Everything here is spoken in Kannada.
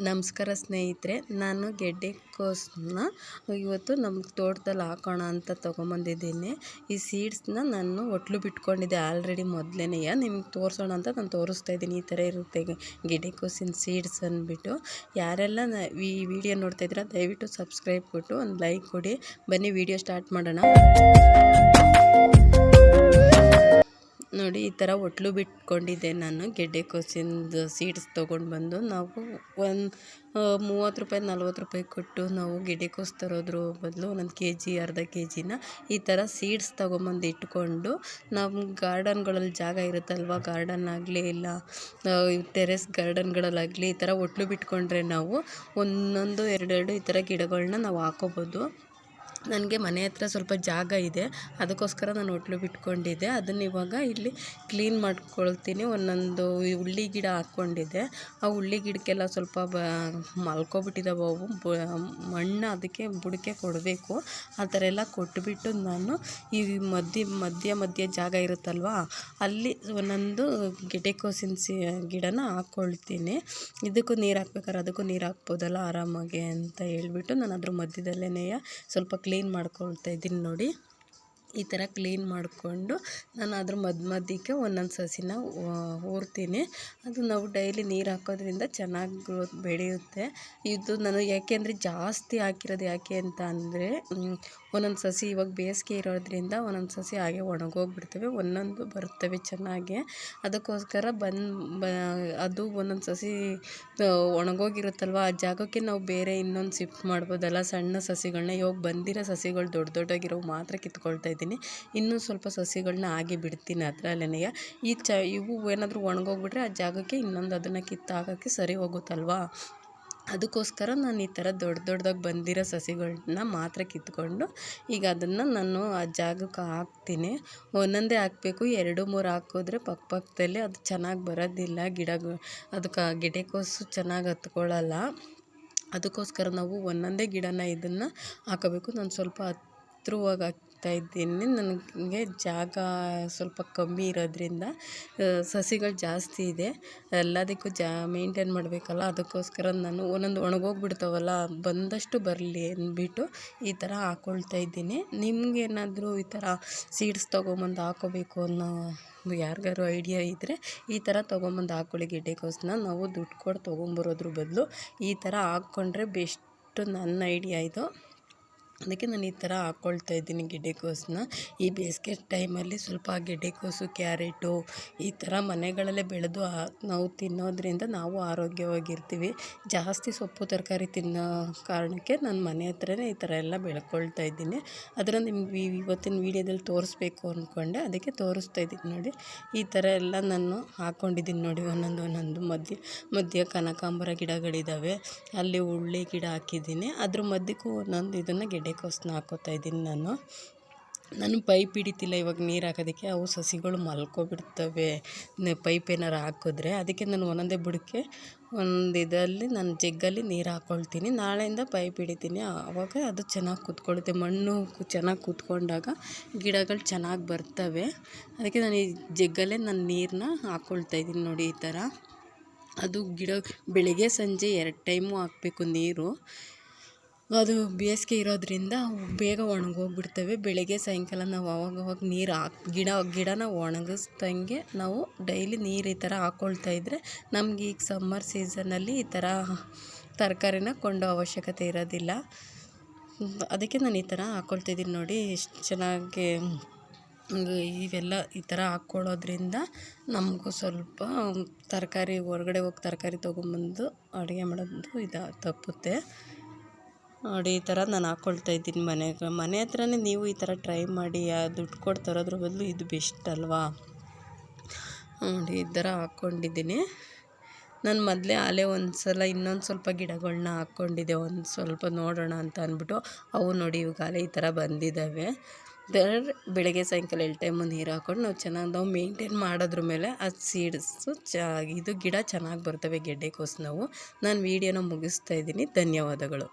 ನಮಸ್ಕಾರ ಸ್ನೇಹಿತರೆ, ನಾನು ಗೆಡ್ಡೆಕೋಸನ್ನ ಇವತ್ತು ನಮ್ಮ ತೋಟದಲ್ಲಿ ಹಾಕೋಣ ಅಂತ ತೊಗೊಂಬಂದಿದ್ದೀನಿ. ಈ ಸೀಡ್ಸ್ನ ನಾನು ಒಟ್ಲು ಬಿಟ್ಕೊಂಡಿದ್ದೆ ಆಲ್ರೆಡಿ ಮೊದಲೇ ನಿಮ್ಗೆ ತೋರಿಸೋಣ ಅಂತ ನಾನು ತೋರಿಸ್ತಾ ಇದ್ದೀನಿ. ಈ ಥರ ಇರುತ್ತೆ ಗೆಡ್ಡೆಕೋಸಿನ ಸೀಡ್ಸ್ ಅಂದ್ಬಿಟ್ಟು. ಯಾರೆಲ್ಲ ಈ ವಿಡಿಯೋ ನೋಡ್ತಾ ಇದ್ದೀರಾ ದಯವಿಟ್ಟು ಸಬ್ಸ್ಕ್ರೈಬ್ ಕೊಟ್ಟು ಒಂದು ಲೈಕ್ ಕೊಡಿ. ಬನ್ನಿ ವಿಡಿಯೋ ಸ್ಟಾರ್ಟ್ ಮಾಡೋಣ. ನೋಡಿ, ಈ ಥರ ಒಟ್ಲು ಬಿಟ್ಕೊಂಡಿದ್ದೆ ನಾನು ಗೆಡ್ಡೆಕೋಸಿಂದು ಸೀಡ್ಸ್ ತೊಗೊಂಡು ಬಂದು. ನಾವು ಒಂದು 30 ರೂಪಾಯಿ 40 ರೂಪಾಯಿ ಕೊಟ್ಟು ನಾವು ಗೆಡ್ಡೆಕೋಸು ತರೋದ್ರ ಬದಲು ಒಂದೊಂದು ಕೆ ಜಿ ಅರ್ಧ ಕೆ ಜಿನ ಈ ಥರ ಸೀಡ್ಸ್ ತೊಗೊಂಬಂದು ಇಟ್ಕೊಂಡು ನಮ್ಮ ಗಾರ್ಡನ್ಗಳಲ್ಲಿ ಜಾಗ ಇರುತ್ತಲ್ವ, ಗಾರ್ಡನ್ ಆಗಲಿ ಇಲ್ಲ ಟೆರೆಸ್ ಗಾರ್ಡನ್ಗಳಲ್ಲಾಗಲಿ ಈ ಥರ ಒಟ್ಲು ಬಿಟ್ಕೊಂಡ್ರೆ ನಾವು ಒಂದೊಂದು ಎರಡೆರಡು ಈ ಥರ ಗಿಡಗಳನ್ನ ನಾವು ಹಾಕೋಬೋದು. ನನಗೆ ಮನೆ ಹತ್ರ ಸ್ವಲ್ಪ ಜಾಗ ಇದೆ, ಅದಕ್ಕೋಸ್ಕರ ನಾನು ಒಟ್ಲು ಬಿಟ್ಕೊಂಡಿದ್ದೆ. ಅದನ್ನು ಇವಾಗ ಇಲ್ಲಿ ಕ್ಲೀನ್ ಮಾಡ್ಕೊಳ್ತೀನಿ. ಒಂದೊಂದು ಉಳ್ಳಿ ಗಿಡ ಹಾಕ್ಕೊಂಡಿದ್ದೆ. ಆ ಉಳ್ಳಿ ಗಿಡಕ್ಕೆಲ್ಲ ಸ್ವಲ್ಪ ಮಲ್ಕೊಬಿಟ್ಟಿದ್ದಾವೆ. ಅವು ಮಣ್ಣು ಅದಕ್ಕೆ ಬುಡಕೆ ಕೊಡಬೇಕು. ಆ ಥರ ಎಲ್ಲ ಕೊಟ್ಬಿಟ್ಟು ನಾನು ಈ ಮಧ್ಯ ಜಾಗ ಇರುತ್ತಲ್ವ, ಅಲ್ಲಿ ಒಂದೊಂದು ಗೆಡ್ಡೆಕೋಸಿನ ಗಿಡನ ಹಾಕ್ಕೊಳ್ತೀನಿ. ಇದಕ್ಕೂ ನೀರು ಹಾಕ್ಬೇಕಾದ್ರೆ ಅದಕ್ಕೂ ನೀರು ಹಾಕ್ಬೋದಲ್ಲ ಆರಾಮಾಗಿ ಅಂತ ಹೇಳ್ಬಿಟ್ಟು ನಾನು ಅದ್ರ ಮಧ್ಯದಲ್ಲೇ ಸ್ವಲ್ಪ ಕ್ಲೀನ್ ಮಾಡ್ಕೊಳ್ತಾ ಇದ್ದೀನಿ. ನೋಡಿ, ಈ ಥರ ಕ್ಲೀನ್ ಮಾಡಿಕೊಂಡು ನಾನು ಅದ್ರ ಮಧ್ಯಕ್ಕೆ ಒಂದೊಂದು ಸಸಿನ ಊರ್ತೀನಿ. ಅದು ನಾವು ಡೈಲಿ ನೀರು ಹಾಕೋದ್ರಿಂದ ಚೆನ್ನಾಗಿ ಗ್ರೋತ್ ಬೆಳೆಯುತ್ತೆ. ಇದು ನಾನು ಯಾಕೆಂದರೆ ಜಾಸ್ತಿ ಹಾಕಿರೋದು ಯಾಕೆ ಅಂತ ಅಂದರೆ, ಒಂದೊಂದು ಸಸಿ ಇವಾಗ ಬೇಸಿಗೆ ಇರೋದ್ರಿಂದ ಒಂದೊಂದು ಸಸಿ ಹಾಗೆ ಒಣಗೋಗ್ಬಿಡ್ತವೆ, ಒಂದೊಂದು ಬರ್ತವೆ ಚೆನ್ನಾಗಿ. ಅದಕ್ಕೋಸ್ಕರ ಅದು ಒಂದೊಂದು ಸಸಿ ಒಣಗೋಗಿರುತ್ತಲ್ವ, ಆ ಜಾಗಕ್ಕೆ ನಾವು ಬೇರೆ ಇನ್ನೊಂದು ಶಿಫ್ಟ್ ಮಾಡ್ಬೋದಲ್ಲ ಸಣ್ಣ ಸಸಿಗಳನ್ನ. ಇವಾಗ ಬಂದಿರೋ ಸಸಿಗಳು ದೊಡ್ಡದಾಗಿರೋ ಮಾತ್ರ ಕಿತ್ಕೊಳ್ತಾ ಇದ್ದೀನಿ. ಇನ್ನೂ ಸ್ವಲ್ಪ ಸಸಿಗಳನ್ನ ಹಾಗೆ ಬಿಡ್ತೀನಿ ಅದರಲ್ಲೇ. ಇವು ಏನಾದರೂ ಒಣಗೋಗ್ಬಿಟ್ರೆ ಆ ಜಾಗಕ್ಕೆ ಇನ್ನೊಂದು ಅದನ್ನು ಕಿತ್ತಾಕೋಕ್ಕೆ ಸರಿ ಹೋಗುತ್ತಲ್ವ. ಅದಕ್ಕೋಸ್ಕರ ನಾನು ಈ ಥರ ದೊಡ್ಡದಾಗಿ ಬಂದಿರೋ ಸಸಿಗಳನ್ನ ಮಾತ್ರ ಕಿತ್ಕೊಂಡು ಈಗ ಅದನ್ನು ನಾನು ಆ ಜಾಗಕ್ಕೆ ಹಾಕ್ತೀನಿ. ಒಂದೊಂದೇ ಹಾಕಬೇಕು, 2-3 ಹಾಕಿದ್ರೆ ಪಕ್ಕದಲ್ಲಿ ಅದು ಚೆನ್ನಾಗಿ ಬರೋದಿಲ್ಲ. ಅದಕ್ಕೆ ಗೆಡ್ಡೆಕೋಸು ಚೆನ್ನಾಗಿ ಹತ್ಕೊಳ್ಳಲ್ಲ. ಅದಕ್ಕೋಸ್ಕರ ನಾವು ಒಂದೊಂದೇ ಗಿಡನ ಇದನ್ನು ಹಾಕಬೇಕು. ನಾನು ಸ್ವಲ್ಪ ಹತ್ರವಾಗಿ ಹಾಕ್ತಾಯಿದ್ದೀನಿ. ನನಗೆ ಜಾಗ ಸ್ವಲ್ಪ ಕಮ್ಮಿ ಇರೋದ್ರಿಂದ ಸಸಿಗಳು ಜಾಸ್ತಿ ಇದೆ, ಎಲ್ಲದಕ್ಕೂ ಮೇಂಟೈನ್ ಮಾಡಬೇಕಲ್ಲ. ಅದಕ್ಕೋಸ್ಕರ ನಾನು ಒಂದೊಂದು ಒಣಗೋಗ್ಬಿಡ್ತಾವಲ್ಲ, ಬಂದಷ್ಟು ಬರಲಿ ಅಂದ್ಬಿಟ್ಟು ಈ ಥರ ಹಾಕ್ಕೊಳ್ತಾ ಇದ್ದೀನಿ. ನಿಮಗೇನಾದರೂ ಈ ಥರ ಸೀಡ್ಸ್ ತೊಗೊಂಬಂದು ಹಾಕೋಬೇಕು ಅನ್ನೋ ಯಾರಿಗಾರು ಐಡಿಯಾ ಇದ್ದರೆ ಈ ಥರ ತೊಗೊಂಬಂದು ಹಾಕ್ಕೊಳ್ಳಿ. ಗೆಡ್ಡೆಕೋಸನ್ನ ನಾವು ದುಡ್ಡು ಕೊಟ್ಟು ತೊಗೊಂಬರೋದ್ರ ಬದಲು ಈ ಥರ ಹಾಕ್ಕೊಂಡ್ರೆ ಬೆಸ್ಟು, ನನ್ನ ಐಡಿಯಾ ಇದು. ಅದಕ್ಕೆ ನಾನು ಈ ಥರ ಹಾಕ್ಕೊಳ್ತಾ ಇದ್ದೀನಿ ಗೆಡ್ಡೆಕೋಸನ್ನ. ಈ ಬೇಸಿಗೆ ಟೈಮಲ್ಲಿ ಸ್ವಲ್ಪ ಗೆಡ್ಡೆಕೋಸು, ಕ್ಯಾರೆಟು ಈ ಥರ ಮನೆಗಳಲ್ಲೇ ಬೆಳೆದು ನಾವು ತಿನ್ನೋದ್ರಿಂದ ನಾವು ಆರೋಗ್ಯವಾಗಿರ್ತೀವಿ. ಜಾಸ್ತಿ ಸೊಪ್ಪು ತರಕಾರಿ ತಿನ್ನೋ ಕಾರಣಕ್ಕೆ ನಾನು ಮನೆ ಹತ್ರನೇ ಈ ಥರ ಎಲ್ಲ ಬೆಳ್ಕೊಳ್ತಾ ಇದ್ದೀನಿ. ಅದನ್ನು ನಿಮ್ಗೆ ಇವತ್ತಿನ ವೀಡಿಯೋದಲ್ಲಿ ತೋರಿಸ್ಬೇಕು ಅಂದ್ಕೊಂಡೆ, ಅದಕ್ಕೆ ತೋರಿಸ್ತಾ ಇದ್ದೀನಿ. ನೋಡಿ, ಈ ಥರ ಎಲ್ಲ ನಾನು ಹಾಕ್ಕೊಂಡಿದ್ದೀನಿ. ನೋಡಿ, ಒಂದೊಂದು ಮಧ್ಯ ಕನಕಾಂಬರ ಗಿಡಗಳಿದ್ದಾವೆ, ಅಲ್ಲಿ ಉಳ್ಳಿ ಗಿಡ ಹಾಕಿದ್ದೀನಿ. ಅದ್ರ ಮಧ್ಯಕ್ಕೂ ಒಂದೊಂದು ಇದನ್ನು ಗೆಡ್ಡೆಕೋಸನ್ನ ಹಾಕೋತಾ ಇದ್ದೀನಿ. ನಾನು ಪೈಪ್ ಹಿಡಿತಿಲ್ಲ ಇವಾಗ ನೀರು ಹಾಕೋದಕ್ಕೆ, ಅವು ಸಸಿಗಳು ಮಲ್ಕೊಬಿಡ್ತವೆ ಪೈಪ್ ಏನಾರು ಹಾಕಿದ್ರೆ. ಅದಕ್ಕೆ ನಾನು ಒಂದೊಂದೇ ಬುಡಕ್ಕೆ ಇದರಲ್ಲಿ ನಾನು ಜಗ್ಗಲ್ಲಿ ನೀರು ಹಾಕ್ಕೊಳ್ತೀನಿ. ನಾಳೆಯಿಂದ ಪೈಪ್ ಹಿಡಿತೀನಿ, ಆವಾಗ ಅದು ಚೆನ್ನಾಗಿ ಕೂತ್ಕೊಳ್ಳುತ್ತೆ. ಮಣ್ಣು ಚೆನ್ನಾಗಿ ಕೂತ್ಕೊಂಡಾಗ ಗಿಡಗಳು ಚೆನ್ನಾಗಿ ಬರ್ತವೆ. ಅದಕ್ಕೆ ನಾನು ಈ ಜಗ್ಗಲ್ಲೇ ನಾನು ನೀರನ್ನ ಹಾಕ್ಕೊಳ್ತಾ ಇದ್ದೀನಿ. ನೋಡಿ, ಈ ಥರ ಅದು ಗಿಡ ಬೆಳಗ್ಗೆ ಸಂಜೆ 2 ಟೈಮು ಹಾಕಬೇಕು ನೀರು. ಅದು ಬೇಸಿಗೆ ಇರೋದ್ರಿಂದ ಬೇಗ ಒಣಗೋಗ್ಬಿಡ್ತವೆ. ಬೆಳಗ್ಗೆ ಸಾಯಂಕಾಲ ನಾವು ಅವಾಗವಾಗ ನೀರು ಗಿಡನ ಒಣಗಿಸ್ದಂಗೆ ನಾವು ಡೈಲಿ ನೀರು ಈ ಥರ ಹಾಕ್ಕೊಳ್ತಾ ಇದ್ದರೆ ನಮ್ಗೆ ಈಗ ಸಮ್ಮರ್ ಸೀಸನಲ್ಲಿ ಈ ಥರ ತರಕಾರಿನ ಕೊಂಡೋ ಅವಶ್ಯಕತೆ ಇರೋದಿಲ್ಲ. ಅದಕ್ಕೆ ನಾನು ಈ ಥರ ಹಾಕ್ಕೊಳ್ತಾಯಿದ್ದೀನಿ. ನೋಡಿ, ಎಷ್ಟು ಚೆನ್ನಾಗಿ ಇವೆಲ್ಲ ಈ ಥರ ಹಾಕ್ಕೊಳ್ಳೋದ್ರಿಂದ ನಮಗೂ ಸ್ವಲ್ಪ ತರಕಾರಿ ಹೊರಗಡೆ ಹೋಗಿ ತರಕಾರಿ ತೊಗೊಂಬಂದು ಅಡುಗೆ ಮಾಡೋದು ತಪ್ಪುತ್ತೆ. ನೋಡಿ, ಈ ಥರ ನಾನು ಹಾಕ್ಕೊಳ್ತಾ ಇದ್ದೀನಿ ಮನೆ ಹತ್ರನೇ. ನೀವು ಈ ಥರ ಟ್ರೈ ಮಾಡಿ, ದುಡ್ಡು ಕೊಟ್ಟು ತರೋದ್ರ ಬದಲು ಇದು ಬೆಸ್ಟ್ ಅಲ್ವಾ. ನೋಡಿ, ಈ ಥರ ಹಾಕ್ಕೊಂಡಿದ್ದೀನಿ. ನಾನು ಮೊದಲೇ ಒಂದು ಸಲ ಇನ್ನೊಂದು ಸ್ವಲ್ಪ ಗಿಡಗಳನ್ನ ಹಾಕ್ಕೊಂಡಿದ್ದೆ, ಒಂದು ಸ್ವಲ್ಪ ನೋಡೋಣ ಅಂತ ಅಂದ್ಬಿಟ್ಟು. ಅವು ನೋಡಿ ಇವಾಗ ಈ ಥರ ಬಂದಿದ್ದಾವೆ. ಬೆಳಗ್ಗೆ ಸಾಯಂಕಾಲ 2 ಟೈಮು ನೀರು ಹಾಕ್ಕೊಂಡು ನಾವು ಮೇಂಟೈನ್ ಮಾಡೋದ್ರ ಮೇಲೆ ಅದು ಸೀಡ್ಸು ಇದು ಗಿಡ ಚೆನ್ನಾಗಿ ಬರ್ತವೆ ಗೆಡ್ಡೆಕೋಸು. ನಾನು ವೀಡಿಯೋನ ಮುಗಿಸ್ತಾ ಇದ್ದೀನಿ. ಧನ್ಯವಾದಗಳು.